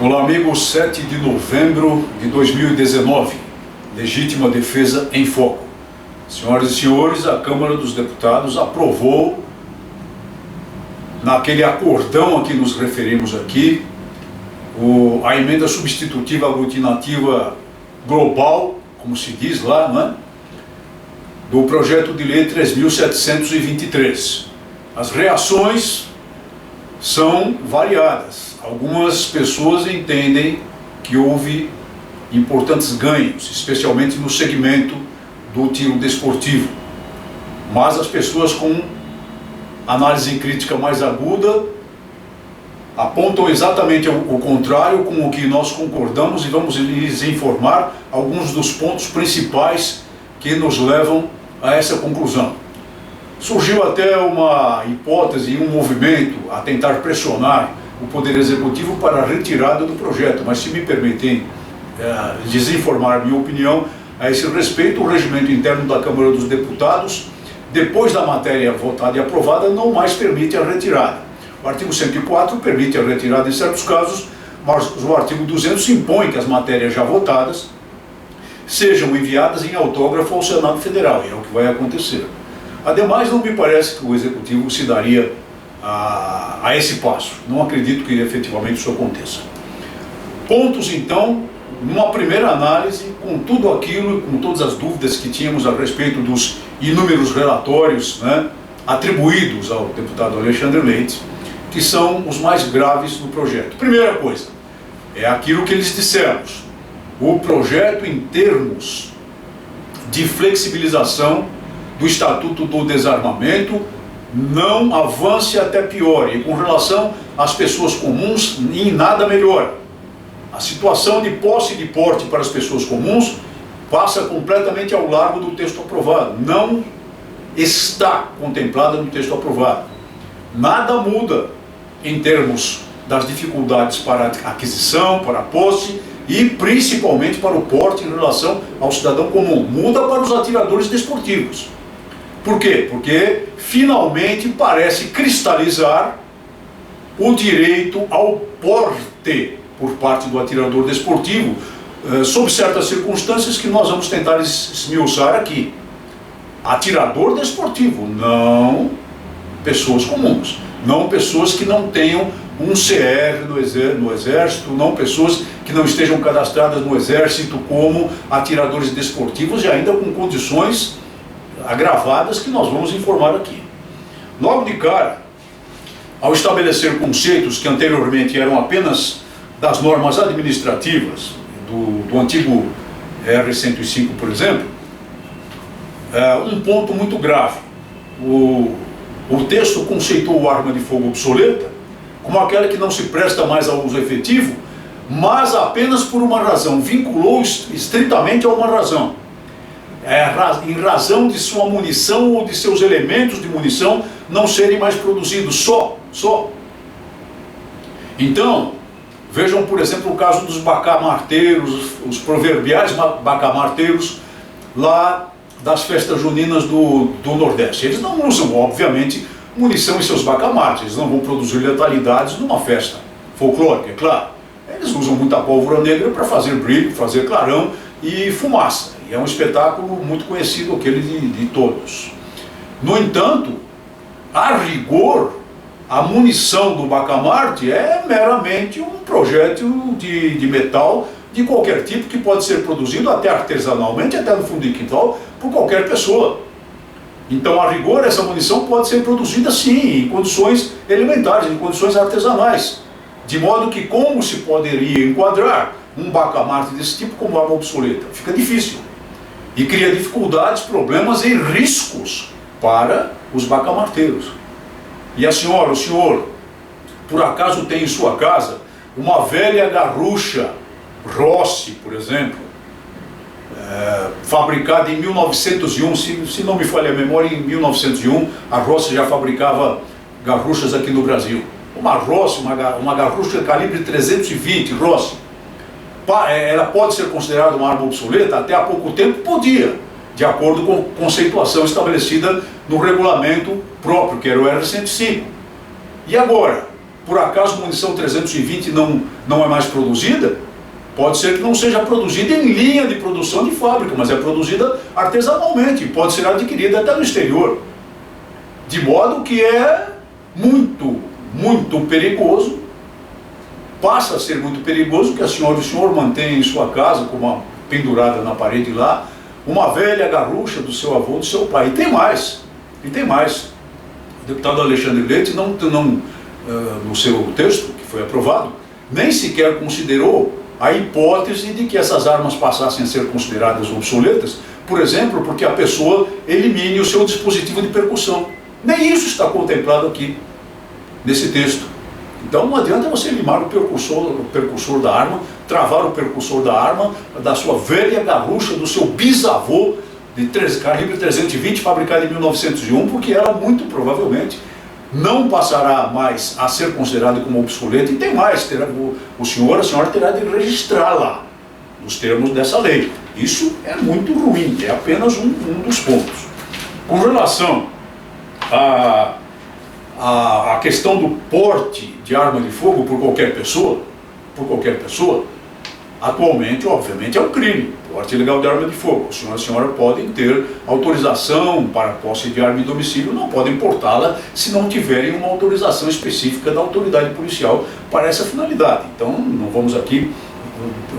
Olá, amigos. 7 de novembro de 2019. Legítima defesa em foco. Senhoras e senhores, a Câmara dos Deputados aprovou, naquele acordão a que nos referimos aqui, a emenda substitutiva aglutinativa global, como se diz lá, não é? Do projeto de lei 3.723. As reações são variadas. Algumas pessoas entendem que houve importantes ganhos, especialmente no segmento do tiro desportivo. Mas as pessoas com análise crítica mais aguda apontam exatamente o contrário, com o que nós concordamos, e vamos lhes informar alguns dos pontos principais que nos levam a essa conclusão. Surgiu até uma hipótese e um movimento a tentar pressionar o Poder Executivo para a retirada do projeto, mas se me permitem desinformar minha opinião a esse respeito, o regimento interno da Câmara dos Deputados, depois da matéria votada e aprovada, não mais permite a retirada. O artigo 104 permite a retirada em certos casos, mas o artigo 200 impõe que as matérias já votadas sejam enviadas em autógrafo ao Senado Federal, e é o que vai acontecer. Ademais, não me parece que o Executivo se daria a esse passo. Não acredito que efetivamente isso aconteça. Pontos, então, numa primeira análise, com tudo aquilo, com todas as dúvidas que tínhamos a respeito dos inúmeros relatórios, né, atribuídos ao deputado Alexandre Leite, que são os mais graves do projeto. Primeira coisa, é aquilo que eles dissemos. O projeto, em termos de flexibilização do Estatuto do Desarmamento, não avance até pior, e com relação às pessoas comuns, em nada melhora. A situação de posse e de porte para as pessoas comuns passa completamente ao largo do texto aprovado. Não está contemplada no texto aprovado. Nada muda em termos das dificuldades para a aquisição, para a posse e principalmente para o porte em relação ao cidadão comum. Muda para os atiradores desportivos. Por quê? Porque finalmente parece cristalizar o direito ao porte por parte do atirador desportivo, sob certas circunstâncias que nós vamos tentar esmiuçar aqui. Atirador desportivo, não pessoas comuns, não pessoas que não tenham um CR no Exército, não pessoas que não estejam cadastradas no Exército como atiradores desportivos e ainda com condições agravadas que nós vamos informar aqui. Logo de cara, ao estabelecer conceitos que anteriormente eram apenas das normas administrativas, do antigo R-105, por exemplo, um ponto muito grave. O texto conceitou arma de fogo obsoleta como aquela que não se presta mais ao uso efetivo, mas apenas por uma razão, vinculou estritamente a uma razão. Em razão de sua munição ou de seus elementos de munição não serem mais produzidos, só. Então, vejam, por exemplo, o caso dos bacamarteiros, os proverbiais bacamarteiros lá das festas juninas do Nordeste. Eles não usam, obviamente, munição em seus bacamartes, eles não vão produzir letalidades numa festa folclórica, é claro. Eles usam muita pólvora negra para fazer brilho, fazer clarão e fumaça. E é um espetáculo muito conhecido, aquele de todos. No entanto, a rigor, a munição do bacamarte é meramente um projétil de metal de qualquer tipo que pode ser produzido até artesanalmente, até no fundo de quintal, por qualquer pessoa. Então, a rigor, essa munição pode ser produzida sim, em condições elementares, em condições artesanais. De modo que como se poderia enquadrar um bacamarte desse tipo como arma obsoleta? Fica difícil. E cria dificuldades, problemas e riscos para os bacamarteiros. E a senhora, o senhor, por acaso tem em sua casa uma velha garrucha Rossi, por exemplo, fabricada em 1901, se não me falha a memória, em 1901, a Rossi já fabricava garruchas aqui no Brasil. Uma Rossi, uma garrucha calibre 320, Rossi. Ela pode ser considerada uma arma obsoleta? Até há pouco tempo podia, de acordo com a conceituação estabelecida no regulamento próprio, que era o R-105. E agora? por acaso munição 320 não é mais produzida? Pode ser que não seja produzida em linha de produção de fábrica, mas é produzida artesanalmente, pode ser adquirida até no exterior. De modo que é muito, muito perigoso, passa a ser muito perigoso que a senhora e o senhor mantenham em sua casa, com uma pendurada na parede lá, uma velha garrucha do seu avô, do seu pai. E tem mais. O deputado Alexandre Leite no seu texto, que foi aprovado, nem sequer considerou a hipótese de que essas armas passassem a ser consideradas obsoletas, por exemplo, porque a pessoa elimine o seu dispositivo de percussão. Nem isso está contemplado aqui, nesse texto. Então não adianta você limar o percussor da arma, travar o percussor da arma, da sua velha garrucha, do seu bisavô, de calibre 320, fabricada em 1901, porque ela muito provavelmente não passará mais a ser considerada como obsoleta, e tem mais, a senhora terá de registrá-la nos termos dessa lei. Isso é muito ruim, é apenas um dos pontos. Com relação a questão do porte de arma de fogo por qualquer pessoa, atualmente, obviamente, é um crime. Porte ilegal de arma de fogo. O senhor e a senhora podem ter autorização para posse de arma em domicílio, não podem portá-la se não tiverem uma autorização específica da autoridade policial para essa finalidade. Então, não vamos aqui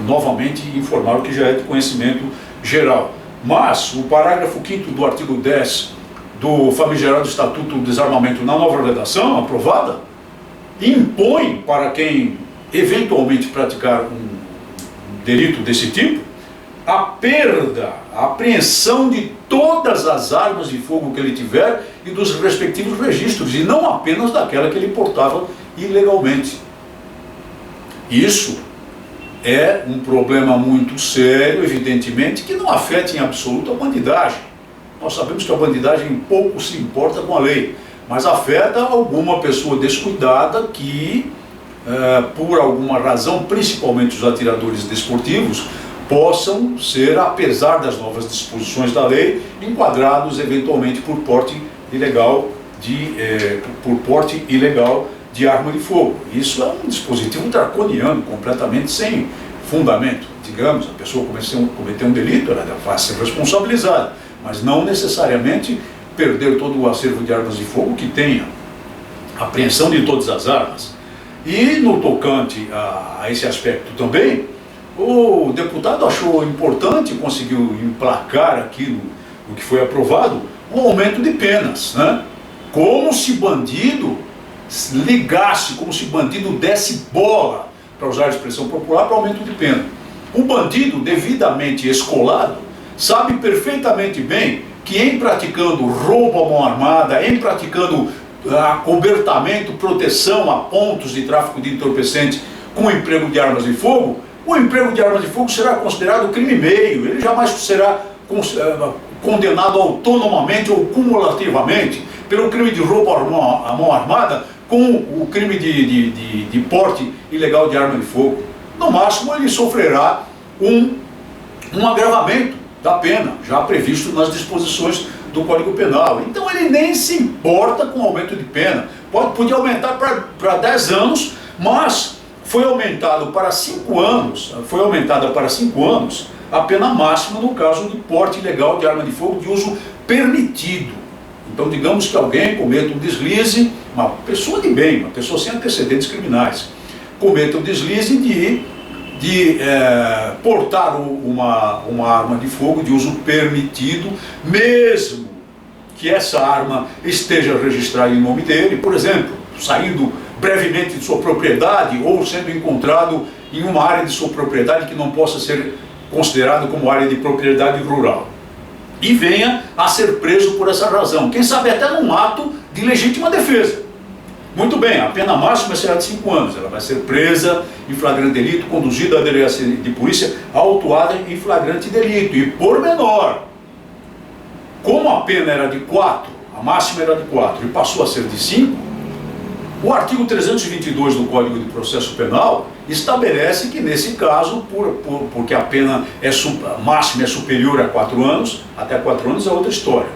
novamente informar o que já é de conhecimento geral. Mas o parágrafo 5º do artigo 10 do famigerado Estatuto do Desarmamento, na nova redação, aprovada, impõe para quem eventualmente praticar um delito desse tipo, a perda, a apreensão de todas as armas de fogo que ele tiver e dos respectivos registros, e não apenas daquela que ele portava ilegalmente. Isso é um problema muito sério, evidentemente, que não afeta em absoluto a bandidagem. Nós sabemos que a bandidagem pouco se importa com a lei, mas afeta alguma pessoa descuidada que, por alguma razão, principalmente os atiradores desportivos, possam ser, apesar das novas disposições da lei, enquadrados eventualmente por porte ilegal de arma de fogo. Isso é um dispositivo draconiano, completamente sem fundamento. Digamos, a pessoa cometeu um delito, ela vai ser responsabilizada, mas não necessariamente perder todo o acervo de armas de fogo que tenha apreensão de todas as armas. E no tocante a esse aspecto também, o deputado achou importante, conseguiu emplacar aqui no que foi aprovado, um aumento de penas, né? Como se bandido ligasse, como se bandido desse bola, para usar a expressão popular, para aumento de pena. O bandido devidamente escolado sabe perfeitamente bem que em praticando roubo à mão armada, em praticando acobertamento, proteção a pontos de tráfico de entorpecentes com o emprego de armas de fogo, o emprego de armas de fogo será considerado crime meio, ele jamais será condenado autonomamente ou cumulativamente pelo crime de roubo à mão armada com o crime de porte ilegal de arma de fogo. No máximo ele sofrerá um agravamento da pena, já previsto nas disposições do Código Penal. Então ele nem se importa com o aumento de pena. Podia aumentar para 10 anos, mas foi aumentada para 5 anos a pena máxima no caso de porte ilegal de arma de fogo de uso permitido. Então digamos que alguém cometa um deslize, uma pessoa de bem, uma pessoa sem antecedentes criminais, cometa um deslize de portar uma arma de fogo de uso permitido, mesmo que essa arma esteja registrada em nome dele, por exemplo, saindo brevemente de sua propriedade ou sendo encontrado em uma área de sua propriedade que não possa ser considerado como área de propriedade rural. E venha a ser preso por essa razão, quem sabe até num ato de legítima defesa. Muito bem, a pena máxima será de 5 anos, ela vai ser presa em flagrante delito, conduzida à delegacia de polícia, autuada em flagrante delito. E por menor, como a pena era de 4, a máxima era de 4 e passou a ser de 5, o artigo 322 do Código de Processo Penal estabelece que nesse caso, porque a pena máxima é superior a 4 anos, até 4 anos é outra história,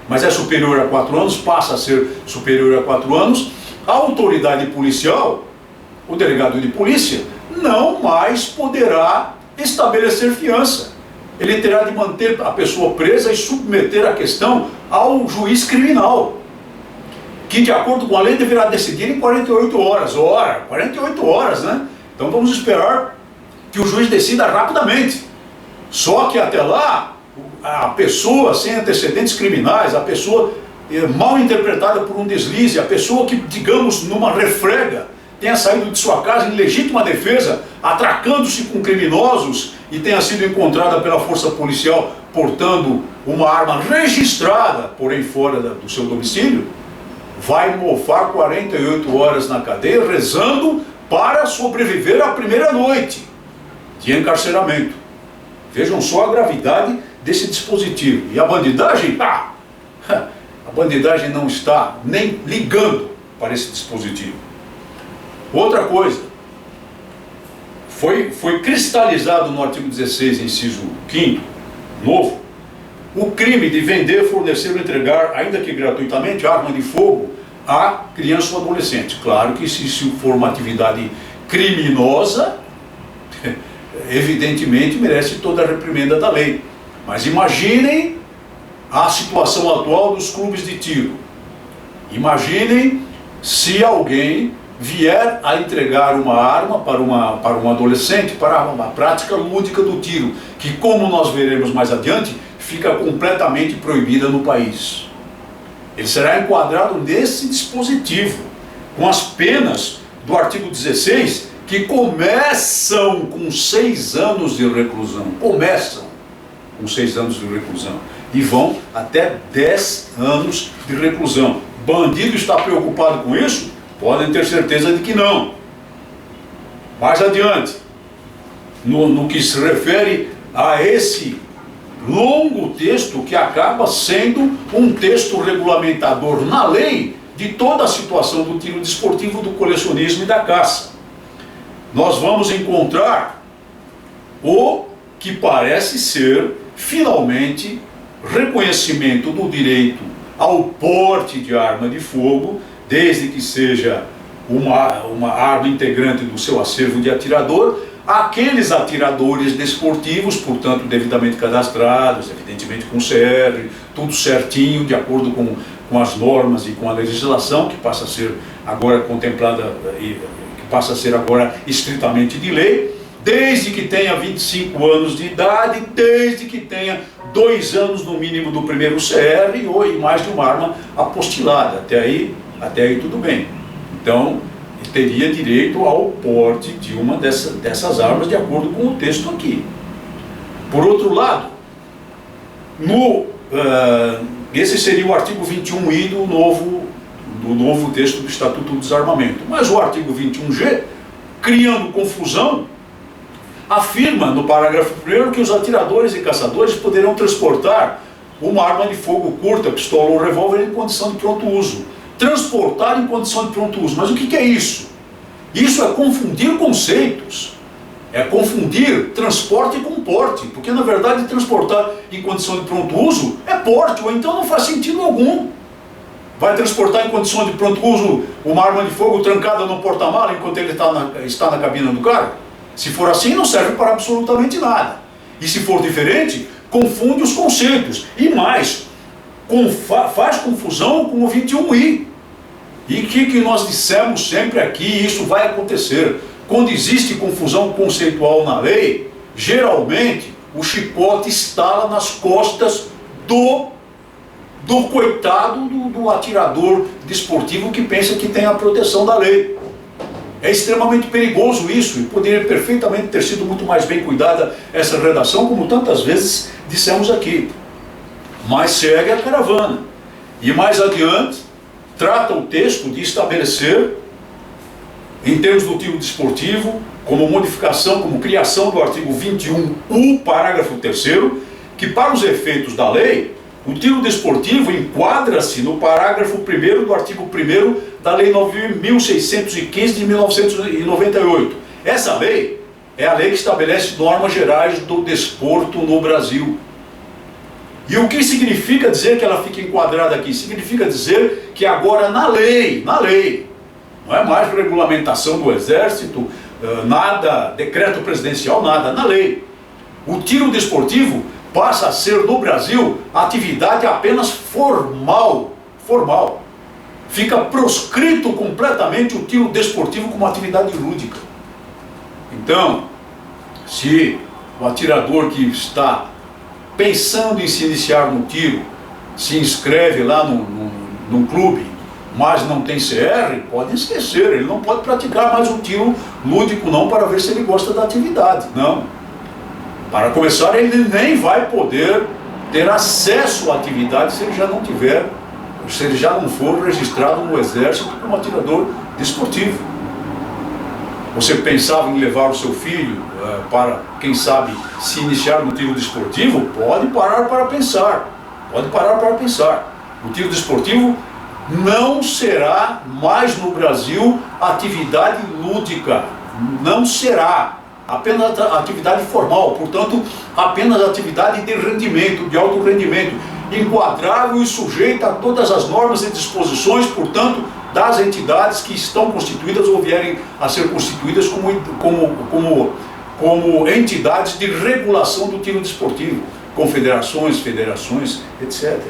mas é superior a 4 anos, passa a ser superior a 4 anos, a autoridade policial, o delegado de polícia, não mais poderá estabelecer fiança. Ele terá de manter a pessoa presa e submeter a questão ao juiz criminal, que, de acordo com a lei, deverá decidir em 48 horas. Ora, 48 horas, né? Então vamos esperar que o juiz decida rapidamente. Só que até lá, a pessoa sem antecedentes criminais, a pessoa mal interpretada por um deslize, a pessoa que, digamos, numa refrega, tenha saído de sua casa em legítima defesa, atracando-se com criminosos e tenha sido encontrada pela força policial portando uma arma registrada, porém fora do seu domicílio, vai mofar 48 horas na cadeia rezando para sobreviver à primeira noite de encarceramento. Vejam só a gravidade desse dispositivo. E a bandidagem, a bandidagem não está nem ligando para esse dispositivo. Outra coisa, foi cristalizado no artigo 16, inciso 5º, novo, o crime de vender, fornecer ou entregar, ainda que gratuitamente, arma de fogo a criança ou adolescente. Claro que se for uma atividade criminosa, evidentemente merece toda a reprimenda da lei. Mas imaginem a situação atual dos clubes de tiro. Imaginem se alguém vier a entregar uma arma para um adolescente, para uma prática lúdica do tiro, que, como nós veremos mais adiante, fica completamente proibida no país. Ele será enquadrado nesse dispositivo, com as penas do artigo 16, que começam com 6 anos de reclusão. Começam com 6 anos de reclusão e vão até 10 anos de reclusão. Bandido está preocupado com isso? Podem ter certeza de que não. Mais adiante, no que se refere a esse longo texto, que acaba sendo um texto regulamentador na lei de toda a situação do tiro desportivo, do colecionismo e da caça, nós vamos encontrar o que parece ser, finalmente, reconhecimento do direito ao porte de arma de fogo, desde que seja uma arma integrante do seu acervo de atirador, aqueles atiradores desportivos, portanto, devidamente cadastrados, evidentemente com CR, tudo certinho, de acordo com as normas e com a legislação, que passa a ser agora contemplada, que passa a ser agora estritamente de lei, desde que tenha 25 anos de idade, desde que tenha 2 anos no mínimo do primeiro CR e mais de uma arma apostilada. Até aí tudo bem. Então, teria direito ao porte de uma dessas armas, de acordo com o texto aqui. Por outro lado, esse seria o artigo 21I do novo texto do Estatuto do Desarmamento. Mas o artigo 21G, criando confusão, afirma no parágrafo 1º que os atiradores e caçadores poderão transportar uma arma de fogo curta, pistola ou revólver em condição de pronto uso. Transportar em condição de pronto uso. Mas o que é isso? Isso é confundir conceitos. É confundir transporte com porte. Porque, na verdade, transportar em condição de pronto uso é porte, ou então não faz sentido algum. Vai transportar em condição de pronto uso uma arma de fogo trancada no porta-mala enquanto ele está na cabina do carro? Se for assim, não serve para absolutamente nada. E se for diferente, confunde os conceitos. E mais, faz confusão com o 21I. E o que nós dissemos sempre aqui, isso vai acontecer. Quando existe confusão conceitual na lei, geralmente o chicote estala nas costas do coitado do atirador desportivo que pensa que tem a proteção da lei. É extremamente perigoso isso, e poderia perfeitamente ter sido muito mais bem cuidada essa redação, como tantas vezes dissemos aqui. Mas segue a caravana. E mais adiante, trata o texto de estabelecer, em termos do tiro desportivo, como modificação, como criação do artigo 21, parágrafo 3º, que para os efeitos da lei, o tiro desportivo enquadra-se no parágrafo 1º do artigo 1º da Lei 9.615 de 1998. Essa lei é a lei que estabelece normas gerais do desporto no Brasil. E o que significa dizer que ela fica enquadrada aqui? Significa dizer que agora na lei, Não é mais regulamentação do Exército, nada, decreto presidencial, nada, na lei. O tiro desportivo passa a ser, no Brasil, atividade apenas formal. Fica proscrito completamente o tiro desportivo como atividade lúdica. Então, se o atirador que está pensando em se iniciar no tiro se inscreve lá num clube, mas não tem CR, pode esquecer, ele não pode praticar mais o tiro lúdico não, para ver se ele gosta da atividade, não. Para começar, ele nem vai poder ter acesso à atividade se ele já não tiver, se ele já não for registrado no Exército como atirador desportivo. Você pensava em levar o seu filho para, quem sabe, se iniciar no tiro desportivo? Pode parar para pensar. Pode parar para pensar. O tiro desportivo não será mais no Brasil atividade lúdica. Não será. Apenas atividade formal. Portanto, apenas atividade de rendimento, de alto rendimento. Enquadrável e sujeita a todas as normas e disposições, portanto, das entidades que estão constituídas ou vierem a ser constituídas como entidades de regulação do tiro desportivo, confederações, federações, etc.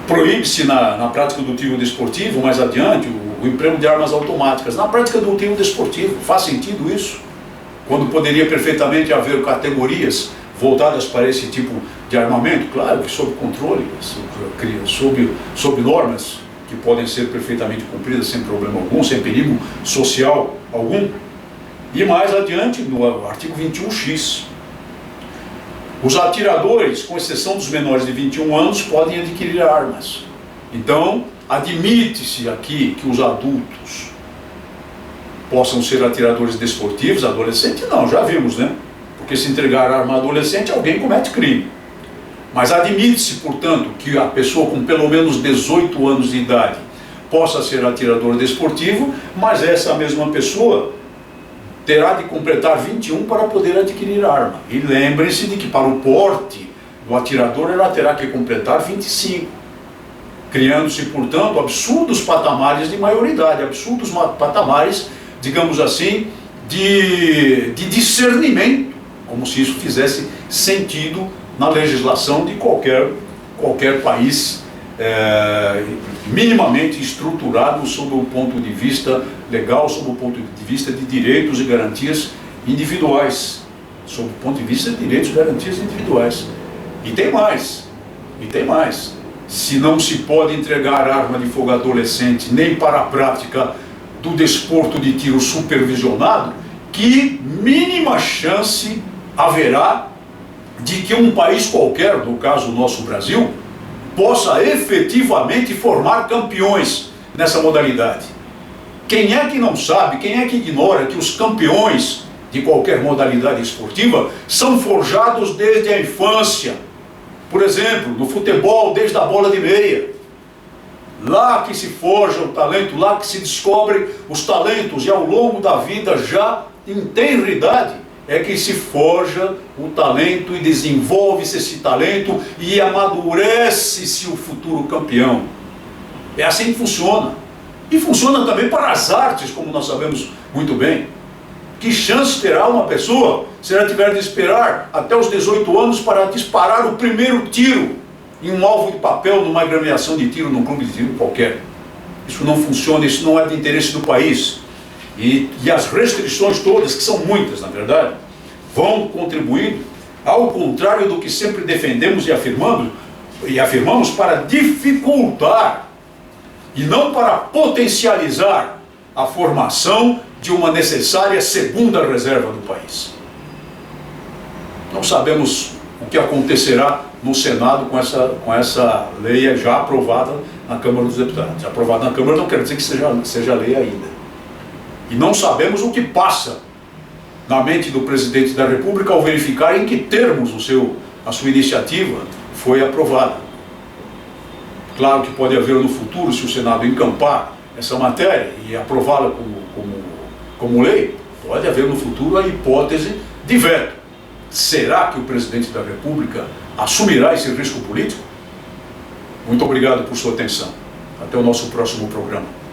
Proíbe-se na prática do tiro desportivo, mais adiante, o emprego de armas automáticas. Na prática do tiro desportivo, faz sentido isso? Quando poderia perfeitamente haver categorias voltadas para esse tipo de armamento, claro que sob controle, sob normas que podem ser perfeitamente cumpridas sem problema algum, sem perigo social algum. E mais adiante, no artigo 21X, os atiradores, com exceção dos menores de 21 anos, podem adquirir armas. Então, admite-se aqui que os adultos possam ser atiradores desportivos, adolescentes não, já vimos, né? Porque se entregar arma a adolescente, alguém comete crime. Mas admite-se, portanto, que a pessoa com pelo menos 18 anos de idade possa ser atirador desportivo, mas essa mesma pessoa terá de completar 21 para poder adquirir arma. E lembre-se de que para o porte do atirador ela terá que completar 25. Criando-se, portanto, absurdos patamares de maioridade, absurdos patamares, digamos assim, de discernimento, como se isso fizesse sentido na legislação de qualquer país minimamente estruturado sob o ponto de vista legal, sob o ponto de vista de direitos e garantias individuais. Sob o ponto de vista de direitos e garantias individuais. E tem mais. Se não se pode entregar arma de fogo adolescente nem para a prática do desporto de tiro supervisionado, que mínima chance haverá de que um país qualquer, no caso o nosso Brasil, possa efetivamente formar campeões nessa modalidade. Quem é que não sabe, quem é que ignora que os campeões de qualquer modalidade esportiva são forjados desde a infância? Por exemplo, no futebol, desde a bola de meia. Lá que se forja o talento, lá que se descobre os talentos, e ao longo da vida, já em tenra idade, é que se forja o talento e desenvolve-se esse talento e amadurece-se o futuro campeão. É assim que funciona. E funciona também para as artes, como nós sabemos muito bem. Que chance terá uma pessoa se ela tiver de esperar até os 18 anos para disparar o primeiro tiro em um alvo de papel, numa agremiação de tiro, num clube de tiro qualquer? Isso não funciona, isso não é de interesse do país. E as restrições todas, que são muitas na verdade, vão contribuindo, ao contrário do que sempre defendemos e afirmamos, para dificultar e não para potencializar a formação de uma necessária segunda reserva do país. Não sabemos o que acontecerá no Senado com essa lei já aprovada na Câmara dos Deputados. Aprovada na Câmara não quer dizer que seja lei ainda. E não sabemos o que passa na mente do presidente da República ao verificar em que termos a sua iniciativa foi aprovada. Claro que pode haver no futuro, se o Senado encampar essa matéria e aprová-la como lei, pode haver no futuro a hipótese de veto. Será que o presidente da República assumirá esse risco político? Muito obrigado por sua atenção. Até o nosso próximo programa.